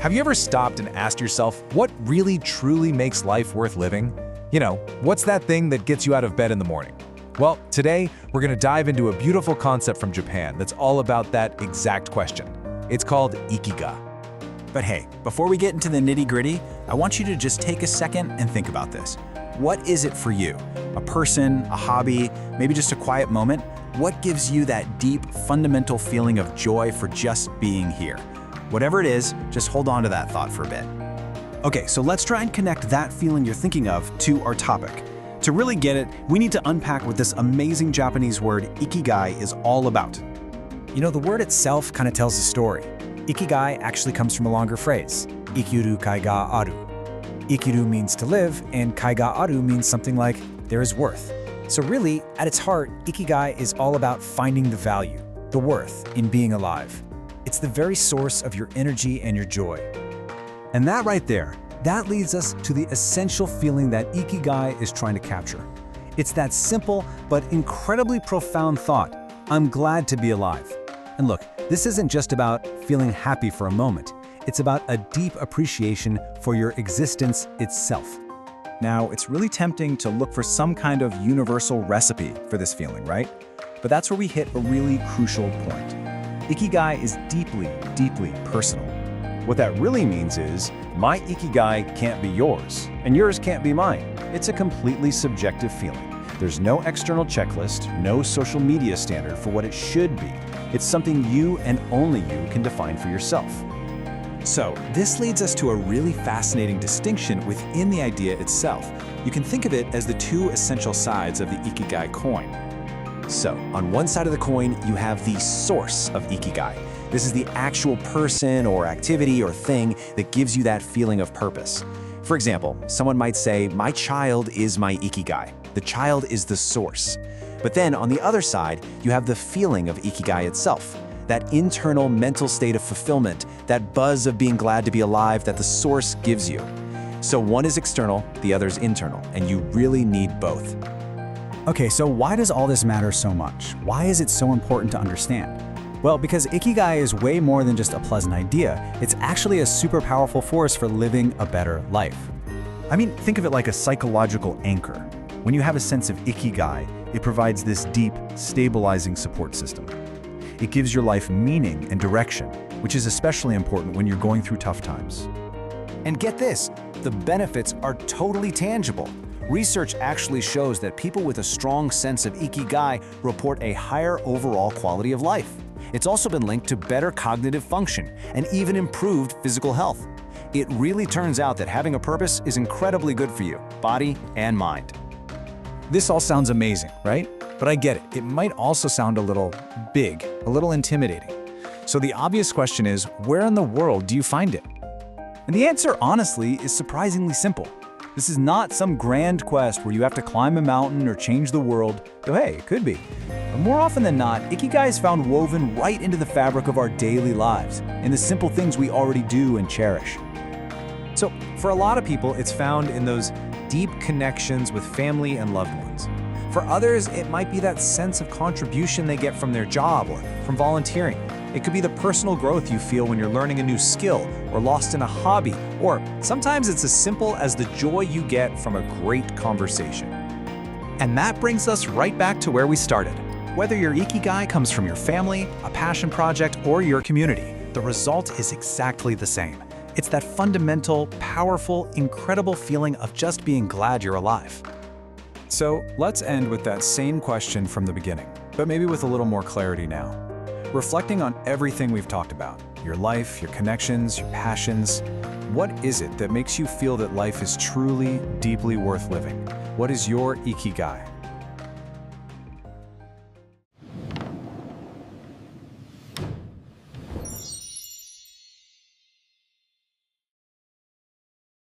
Have you ever stopped and asked yourself what really truly makes life worth living? You know, what's that thing that gets you out of bed in the morning? Well, today we're going to dive into a beautiful concept from Japan that's all about that exact question. It's called Ikigai. But hey, before we get into the nitty-gritty, I want you to just take a second and think about this. What is it for you? A person, a hobby, maybe just a quiet moment? What gives you that deep, fundamental feeling of joy for just being here? Whatever it is, just hold on to that thought for a bit. Okay, so let's try and connect that feeling you're thinking of to our topic. To really get it, we need to unpack what this amazing Japanese word Ikigai is all about. You know, the word itself kind of tells a story. Ikigai actually comes from a longer phrase, ikiru kai ga aru. Ikiru means to live, and kai ga aru means something like there is worth. So really, at its heart, Ikigai is all about finding the value, the worth, in being alive. It's the very source of your energy and your joy. And that right there, that leads us to the essential feeling that Ikigai is trying to capture. It's that simple but incredibly profound thought, I'm glad to be alive. And look, this isn't just about feeling happy for a moment. It's about a deep appreciation for your existence itself. Now, it's really tempting to look for some kind of universal recipe for this feeling, right? But that's where we hit a really crucial point. Ikigai is deeply, deeply personal. What that really means is, my Ikigai can't be yours, and yours can't be mine. It's a completely subjective feeling. There's no external checklist, no social media standard for what it should be. It's something you and only you can define for yourself. So, this leads us to a really fascinating distinction within the idea itself. You can think of it as the two essential sides of the Ikigai coin. So, on one side of the coin, you have the source of Ikigai. This is the actual person or activity or thing that gives you that feeling of purpose. For example, someone might say, my child is my Ikigai. The child is the source. But then on the other side, you have the feeling of Ikigai itself, that internal mental state of fulfillment, that buzz of being glad to be alive that the source gives you. So one is external, the other is internal, and you really need both. Okay, so why does all this matter so much? Why is it so important to understand? Well, because Ikigai is way more than just a pleasant idea. It's actually a super powerful force for living a better life. I mean, think of it like a psychological anchor. When you have a sense of Ikigai, it provides this deep, stabilizing support system. It gives your life meaning and direction, which is especially important when you're going through tough times. And get this, the benefits are totally tangible. Research actually shows that people with a strong sense of Ikigai report a higher overall quality of life. It's also been linked to better cognitive function and even improved physical health. It really turns out that having a purpose is incredibly good for you, body and mind. This all sounds amazing, right? But I get it. It might also sound a little big, a little intimidating. So the obvious question is, where in the world do you find it? And the answer, honestly, is surprisingly simple. This is not some grand quest where you have to climb a mountain or change the world, though hey, it could be. But more often than not, Ikigai is found woven right into the fabric of our daily lives, in the simple things we already do and cherish. So for a lot of people, it's found in those deep connections with family and loved ones. For others, it might be that sense of contribution they get from their job or from volunteering. It could be the personal growth you feel when you're learning a new skill or lost in a hobby, or sometimes it's as simple as the joy you get from a great conversation. And that brings us right back to where we started. Whether your Ikigai comes from your family, a passion project, or your community, the result is exactly the same. It's that fundamental, powerful, incredible feeling of just being glad you're alive. So let's end with that same question from the beginning, but maybe with a little more clarity now. Reflecting on everything we've talked about, your life, your connections, your passions, what is it that makes you feel that life is truly, deeply worth living? What is your Ikigai?